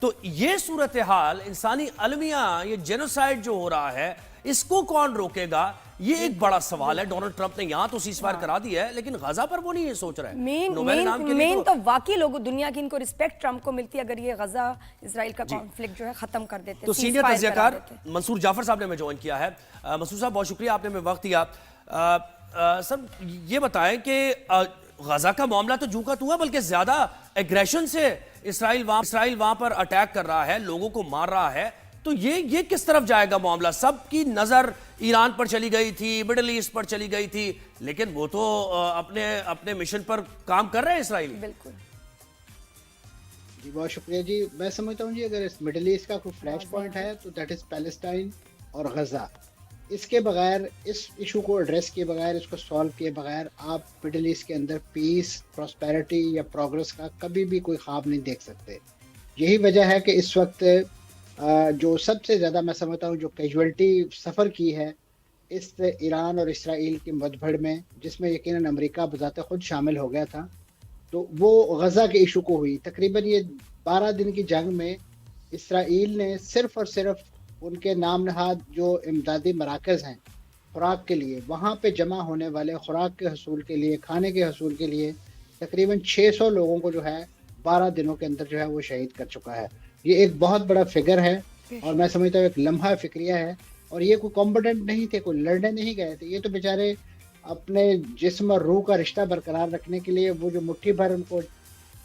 تو یہ صورتحال انسانی المیہ، یہ جینوسائیڈ جو ہو رہا ہے، اس کو کون روکے گا؟ یہ ایک بڑا سوال ہے۔ ڈونلڈ ٹرمپ نے یہاں تو سیز فائر کرا دی ہے، لیکن غزہ پر وہ نہیں یہ سوچ رہا ہے۔ مین تو واقعی لوگ دنیا کی ان کو رسپیکٹ ٹرمپ کو ملتی ہے اگر یہ غزہ اسرائیل کا کانفلکٹ جو ہے ختم کر دیتے۔ تو سینئر تجزیہ کار منصور جعفر صاحب نے ہمیں جوائن کیا ہے۔ منصور صاحب بہت شکریہ، آپ نے ہمیں وقت دیا۔ سر یہ بتائیں کہ غزہ کا معاملہ تو جو کا تو ہے، بلکہ زیادہ ایگریشن سے اسرائیل وہاں پر اٹیک کر رہا ہے، لوگوں کو مار رہا ہے، تو یہ کس طرف جائے گا معاملہ؟ سب کی نظر ایران پر چلی گئی تھی، مڈل ایسٹ پر چلی گئی تھی، لیکن وہ تو اپنے مشن پر کام کر رہے ہیں اسرائیلی۔ بالکل جی بہت شکریہ جی۔ میں سمجھتا ہوں جی اگر اس مڈل ایسٹ کا کوئی فلیش پوائنٹ ہے تو دیٹ از پیلسٹائن اور غزہ۔ اس کے بغیر، اس ایشو کو ایڈریس کیے بغیر، اس کو سالو کیے بغیر آپ مڈل ایسٹ کے اندر پیس، پراسپیرٹی یا پروگرس کا کبھی بھی کوئی خواب نہیں دیکھ سکتے۔ یہی وجہ ہے کہ اس وقت جو سب سے زیادہ میں سمجھتا ہوں جو کیجویلٹی سفر کی ہے اس ایران اور اسرائیل کی مدبھڑ میں، جس میں یقیناً امریکہ بذات خود شامل ہو گیا تھا، تو وہ غزہ کے ایشو کو ہوئی۔ تقریباً یہ 12 دن کی جنگ میں اسرائیل نے صرف اور صرف ان کے نام نہاد جو امدادی مراکز ہیں خوراک کے لیے، وہاں پہ جمع ہونے والے خوراک کے حصول کے لیے، کھانے کے حصول کے لیے تقریباً 600 لوگوں کو جو ہے 12 دنوں کے اندر جو ہے وہ شہید کر چکا ہے۔ یہ ایک بہت بڑا فگر ہے اور میں سمجھتا ہوں ایک لمحہ فکریہ ہے، اور یہ کوئی کمبٹنٹ نہیں تھے، کوئی لڑنے نہیں گئے تھے، یہ تو بیچارے اپنے جسم اور روح کا رشتہ برقرار رکھنے کے لیے وہ جو مٹھی بھر ان کو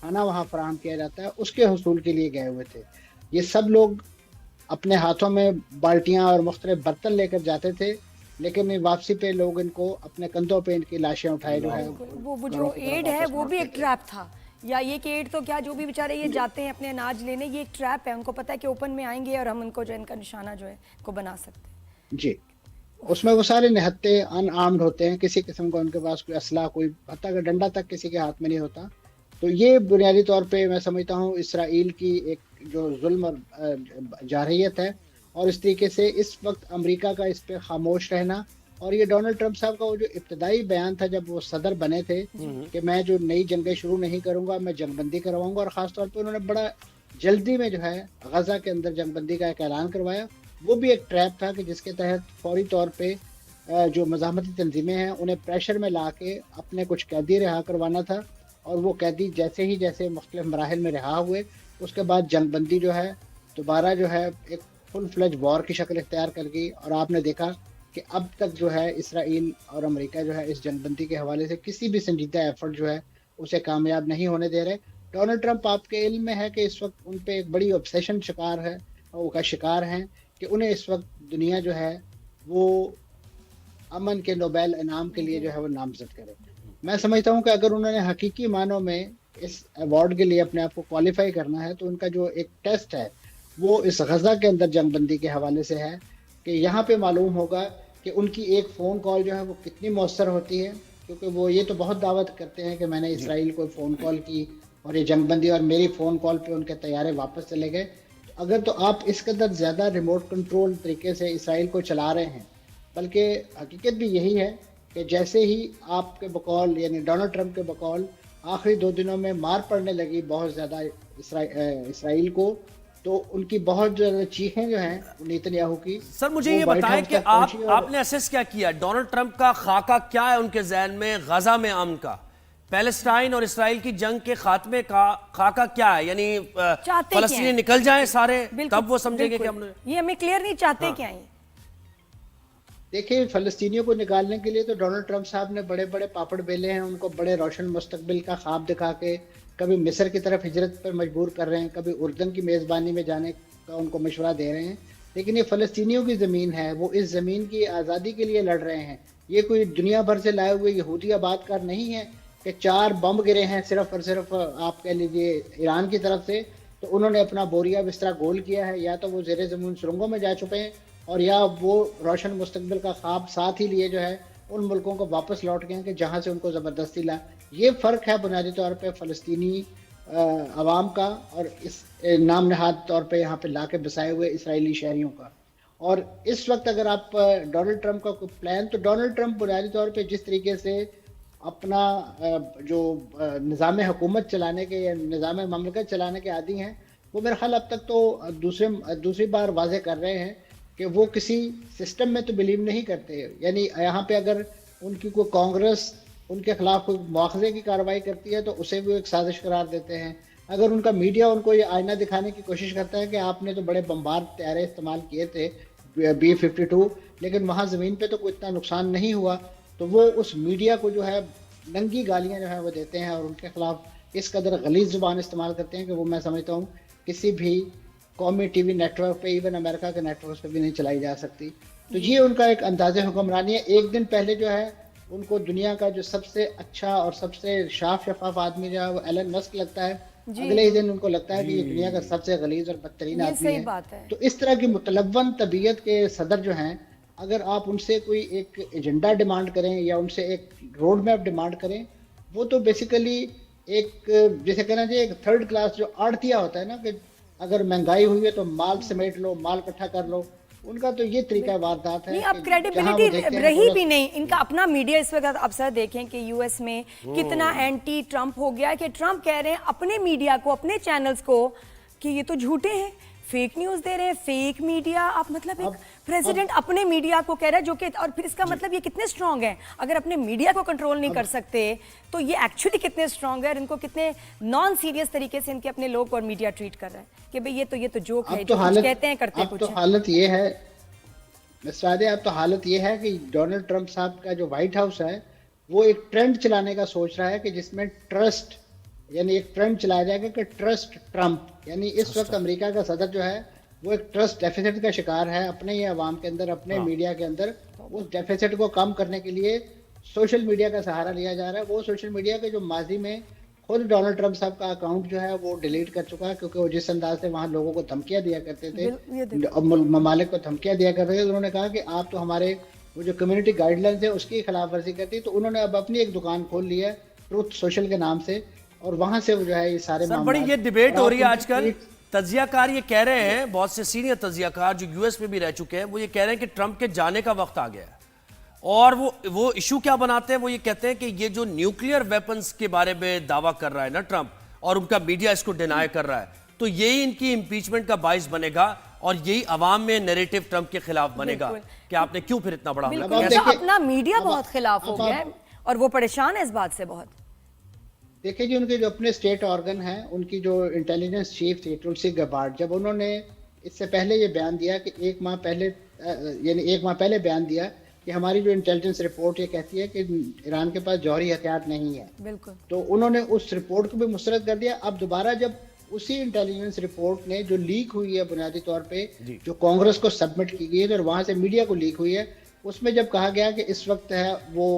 کھانا وہاں فراہم کیا جاتا ہے اس کے حصول کے لیے گئے ہوئے تھے۔ یہ سب لوگ اپنے ہاتھوں میں بالٹیاں اور مختلف برتن لے کر جاتے تھے، لیکن واپسی پہ لوگ ان کو اپنے کندھوں پہ ان کی لاشیں اٹھائے جو ہے وہ جو ایڈ ہے وہ بھی ایک ٹریپ تھا، یا یہ کہ ایڈ تو کیا، جو بھی بیچارے یہ جاتے ہیں اپنے اناج لینے، یہ ایک ٹریپ ہے، ان کو پتہ ہے کہ اوپن میں آئیں گے اور ہم ان کو جو ان کا نشانہ جو ہے کو بنا سکتے ہیں۔ جی اس میں وہ سارے نہتے ان آرمڈ ہوتے ہیں، کسی قسم کا ان کے پاس کوئی اسلحہ، کوئی حتیٰ کہ ڈنڈا تک کسی کے ہاتھ میں نہیں ہوتا۔ تو یہ بنیادی طور پہ میں سمجھتا ہوں اسرائیل کی ایک جو ظلم اور جارحیت ہے، اور اس طریقے سے اس وقت امریکہ کا اس پہ خاموش رہنا، اور یہ ڈونلڈ ٹرمپ صاحب کا وہ جو ابتدائی بیان تھا جب وہ صدر بنے تھے کہ میں جو نئی جنگیں شروع نہیں کروں گا، میں جنگ بندی کرواؤں گا، اور خاص طور پہ انہوں نے بڑا جلدی میں جو ہے غزہ کے اندر جنگ بندی کا ایک اعلان کروایا، وہ بھی ایک ٹریپ تھا کہ جس کے تحت فوری طور پہ جو مزاحمتی تنظیمیں ہیں انہیں پریشر میں لا کے اپنے کچھ قیدی رہا کروانا تھا، اور وہ قیدی جیسے مختلف مراحل میں رہا ہوئے، اس کے بعد جنگ بندی جو ہے دوبارہ جو ہے ایک فل فلیج وار کی شکل اختیار کر گئی۔ اور آپ نے دیکھا کہ اب تک جو ہے اسرائیل اور امریکہ جو ہے اس جنگ بندی کے حوالے سے کسی بھی سنجیدہ ایفرٹ جو ہے اسے کامیاب نہیں ہونے دے رہے۔ ڈونلڈ ٹرمپ آپ کے علم میں ہے کہ اس وقت ان پہ ایک بڑی obsession شکار ہیں کہ انہیں اس وقت دنیا جو ہے وہ امن کے نوبیل انعام کے لیے جو ہے وہ نامزد کرے۔ میں سمجھتا ہوں کہ اگر انہوں نے حقیقی معنوں میں اس ایوارڈ کے لیے اپنے آپ کو کوالیفائی کرنا ہے تو ان کا جو ایک ٹیسٹ ہے وہ اس غزہ کے اندر جنگ بندی کے حوالے سے ہے، کہ یہاں پہ معلوم ہوگا کہ ان کی ایک فون کال جو ہے وہ کتنی مؤثر ہوتی ہے، کیونکہ وہ یہ تو بہت دعوت کرتے ہیں کہ میں نے اسرائیل کو فون کال کی اور یہ جنگ بندی، اور میری فون کال پہ ان کے طیارے واپس چلے گئے۔ اگر تو آپ اس قدر زیادہ ریموٹ کنٹرول طریقے سے اسرائیل کو چلا رہے ہیں، بلکہ حقیقت بھی یہی ہے کہ جیسے ہی آپ کے بقول یعنی ڈونلڈ ٹرمپ کے بقول آخری 2 دنوں میں مار پڑنے لگی بہت زیادہ اسرائیل کو، تو ان کی بہت زیادہ چیخیں جو ہیں نیتن یاہو کی۔ سر مجھے یہ بتائیں کہ آپ نے اسیس کیا کیا، ڈونلڈ ٹرمپ کا خاکہ کیا ہے ان کے ذہن میں غزہ میں امن کا؟ پیلسٹائن اور اسرائیل کی جنگ کے خاتمے کا خاکہ کیا ہے؟ یعنی فلسطینی نکل جائیں سارے تب وہ سمجھیں گے کہ ہم نے، یہ ہمیں کلیئر نہیں چاہتے کیا ہیں؟ دیکھیں فلسطینیوں کو نکالنے کے لیے تو ڈونلڈ ٹرمپ صاحب نے بڑے بڑے پاپڑ بیلے ہیں، ان کو بڑے روشن مستقبل کا خواب دکھا کے کبھی مصر کی طرف ہجرت پر مجبور کر رہے ہیں، کبھی اردن کی میزبانی میں جانے کا ان کو مشورہ دے رہے ہیں، لیکن یہ فلسطینیوں کی زمین ہے، وہ اس زمین کی آزادی کے لیے لڑ رہے ہیں۔ یہ کوئی دنیا بھر سے لائے ہوئے یہودی آباد کار نہیں ہے کہ 4 بم گرے ہیں صرف اور صرف آپ کہہ لیجیے ایران کی طرف سے تو انہوں نے اپنا بوریا بسترا گول کیا ہے، یا تو وہ زیر زمین سرنگوں میں جا چھپے ہیں، اور یا وہ روشن مستقبل کا خواب ساتھ ہی لیے جو ہے ان ملکوں کو واپس لوٹ گئے ہیں کہ جہاں سے ان کو زبردستی لا۔ یہ فرق ہے بنیادی طور پہ فلسطینی عوام کا اور اس نام نہاد طور پہ یہاں پہ لا کے بسائے ہوئے اسرائیلی شہریوں کا۔ اور اس وقت اگر آپ ڈونلڈ ٹرمپ کا کوئی پلان، تو ڈونلڈ ٹرمپ بنیادی طور پہ جس طریقے سے اپنا جو نظام حکومت چلانے کے یا نظام مملکت چلانے کے عادی ہیں، वो मेरा ख्याल अब तक तो दूसरी बार वाजे कर रहे हैं कि वो किसी सिस्टम में तो बिलीव नहीं करते। यानी यहाँ पे अगर उनकी कोई कांग्रेस उनके खिलाफ कोई मुआवजे की कार्रवाई करती है तो उसे भी एक साजिश करार देते हैं। अगर उनका मीडिया उनको ये आईना दिखाने की कोशिश करता है कि आपने तो बड़े बम्बार तैयारे इस्तेमाल किए थे B-52, लेकिन वहाँ ज़मीन पे तो कोई इतना नुकसान नहीं हुआ, तो वो उस मीडिया को जो है नंगी गालियाँ जो है वो देते हैं और उनके खिलाफ इस कदर गलीज़ ज़ुबान इस्तेमाल करते हैं कि वो मैं समझता हूँ किसी भी कौमी टीवी नेटवर्क पे, इवन अमेरिका के नेटवर्क पे भी नहीं चलाई जा सकती। तो ये उनका एक अंदाज़े हुक्मरानी है। एक दिन पहले जो है उनको दुनिया का जो सबसे अच्छा और सबसे साफ शफाफ आदमी जो है वो एलन मस्क लगता है, अगले ही दिन उनको लगता है कि ये दुनिया का सबसे गलीज और बदतरीन आदमी सही है। बात है। तो इस तरह की मुतलव्वन तबीयत के सदर जो हैं, अगर आप उनसे कोई एक एजेंडा डिमांड करें या उनसे एक रोड मैप डिमांड करें, वो तो बेसिकली एक जैसे कहना चाहिए एक थर्ड क्लास जो आड़तिया होता है ना, कि अगर महंगाई हुई है तो माल समेट लो, माल इकट्ठा कर लो, उनका तो ये तरीका वारदात है। नहीं, अब कि जहाँ वो क्रेडिबिलिटी देखते हैं रही भी नहीं। इनका अपना मीडिया इस वक्त आप सर देखें कि यूएस में कितना एंटी ट्रम्प हो गया है कि ट्रम्प कह रहे हैं अपने मीडिया को, अपने चैनल्स को कि ये तो झूठे हैं, फेक न्यूज दे रहे हैं, फेक मीडिया। आप मतलब एक प्रेसिडेंट अपने मीडिया को कह रहा है, जो कि और फिर इसका मतलब ये कितने स्ट्रांग है। अगर अपने मीडिया को कंट्रोल नहीं कर सकते तो ये एक्चुअली कितने स्ट्रांग है और इनको कितने नॉन सीरियस तरीके से इनके अपने लोग और मीडिया ट्रीट कर रहे हैं कि भाई ये तो जोक है, जो कुछ कहते हैं करते कुछ तो हैं। हालत ये है मिस्टर आदे, अब तो हालत ये है कि डोनाल्ड ट्रंप साहब का जो व्हाइट हाउस है वो एक ट्रेंड चलाने का सोच रहा है कि जिसमें ट्रस्ट, यानी एक ट्रेंड चलाया जाएगा कि ट्रस्ट ट्रंप, यानी इस वक्त अमेरिका का सदर जो है वो एक ट्रस्ट डेफिसिट का शिकार है अपने ही अवाम के अंदर, अपने मीडिया के अंदर। उस डेफिसिट को कम करने के लिए सोशल मीडिया का सहारा लिया जा रहा है। वो सोशल मीडिया के जो माजी में खुद डोनाल्ड ट्रंप साहब का अकाउंट जो है वो डिलीट कर चुका है, क्योंकि वो जिस अंदाज से वहाँ लोगों को धमकियाँ दिया करते थे, ममालिक को धमकियाँ दिया करते थे, उन्होंने कहा कि आप तो हमारे वो जो कम्युनिटी गाइडलाइंस है उसकी खिलाफ वर्जी करती। तो उन्होंने अब अपनी एक दुकान खोल ली है ट्रुथ सोशल के नाम से, और वहाँ से वो जो है ये सारे सर बड़ी ये डिबेट हो रही है आजकल। तज्जियाकार ये कह रहे हैं, बहुत से सीनियर तज्जियाकार जो यूएस में भी रह चुके हैं, वो ये कह रहे हैं कि ट्रंप के जाने का वक्त आ गया है। और वो इशू क्या बनाते हैं, वो ये कहते हैं कि ये जो न्यूक्लियर वेपन्स के बारे में दावा कर रहा है ना ट्रंप, और उनका मीडिया इसको डिनाई कर रहा है, तो यही इनकी इंपीचमेंट का बाइस बनेगा और यही अवाम में नैरेटिव ट्रंप के खिलाफ बनेगा कि आपने क्यों फिर इतना बड़ा हमला किया। अपना मीडिया बहुत खिलाफ हो गया है और वो परेशान है इस बात से बहुत। देखिए जी, उनके जो अपने स्टेट ऑर्गन हैं, उनकी जो इंटेलिजेंस चीफ थी तुलसी गबार्ड, जब उन्होंने इससे पहले ये बयान दिया कि एक माह पहले बयान दिया कि हमारी जो इंटेलिजेंस रिपोर्ट ये कहती है कि ईरान के पास जौहरी हथियार नहीं है, बिल्कुल, तो उन्होंने उस रिपोर्ट को भी मुस्तरद कर दिया। अब दोबारा जब उसी इंटेलिजेंस रिपोर्ट ने जो लीक हुई है बुनियादी तौर पे, जो कांग्रेस को सबमिट की गई है और वहां से मीडिया को लीक हुई है, उसमें जब कहा गया कि इस वक्त है वो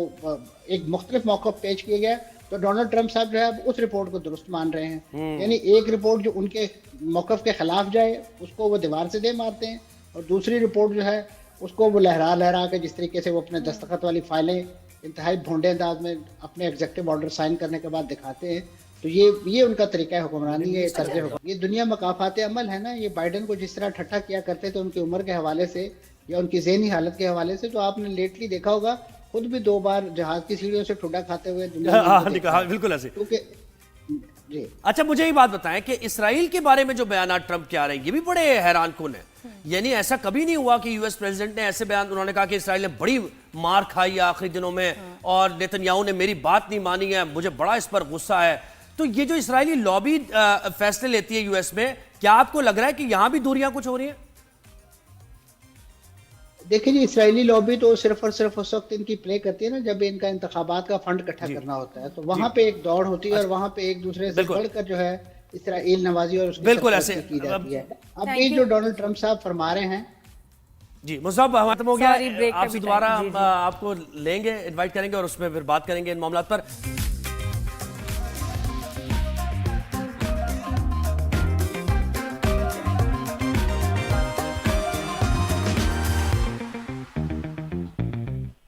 एक मुख्तलिफ मौक़िफ़ पेश किया गया, तो डोनाल्ड ट्रंप साहब जो है उस रिपोर्ट को दुरुस्त मान रहे हैं। यानी एक रिपोर्ट जो उनके मौक़िफ़ के खिलाफ जाए उसको वो दीवार से दे मारते हैं, और दूसरी रिपोर्ट जो है उसको वो लहरा के जिस तरीके से वो अपने दस्तखत वाली फाइलें इंतहाई भोंडे अंदाज में अपने एग्जीक्यूटिव ऑर्डर साइन करने के बाद दिखाते हैं। तो ये उनका तरीका है हुक्मरानी, ये तर्ज हुक्म। ये दुनिया मकाफात अमल है ना, ये बाइडन को जिस तरह ठट्ठा किया करते थे उनकी उम्र के हवाले से या उनकी ज़हनी हालत के हवाले से, तो आपने लेटली देखा होगा खुद भी 2 बार जहाज की सीढ़ियों से ठुड्डा खाते हुए बिल्कुल ऐसे। जी अच्छा, मुझे ये बात बताएं कि इसराइल के बारे में जो बयान ट्रंप के आ रहे हैं ये भी बड़े हैरान कुन है। यानी ऐसा कभी नहीं हुआ कि यूएस प्रेसिडेंट ने ऐसे बयान, उन्होंने कहा कि इसराइल ने बड़ी मार खाई है आखिरी दिनों में और नेतन्याहू ने मेरी बात नहीं मानी है, मुझे बड़ा इस पर गुस्सा है। तो ये जो इसराइली लॉबी फैसले लेती है यूएस में, क्या आपको लग रहा है कि यहां भी दूरियां कुछ हो रही हैं? देखिए जी, इसराइली लॉबी तो सिर्फ और सिर्फ उस वक्त इनकी प्ले करती है ना जब इनका इंतखाबात का फंड इकट्ठा करना होता है, तो वहां पे एक दौड़ होती है और वहां पे एक दूसरे से बढ़कर जो है इसराइल नवाजी और बिल्कुल ऐसे की जाती है। अब ये जो डोनाल्ड ट्रंप साहब फरमा रहे हैं जी, मुसाब खत्म हो गया, आपसे दोबारा आपको लेंगे, इनवाइट करेंगे और उसमें फिर बात करेंगे इन मामलों पर।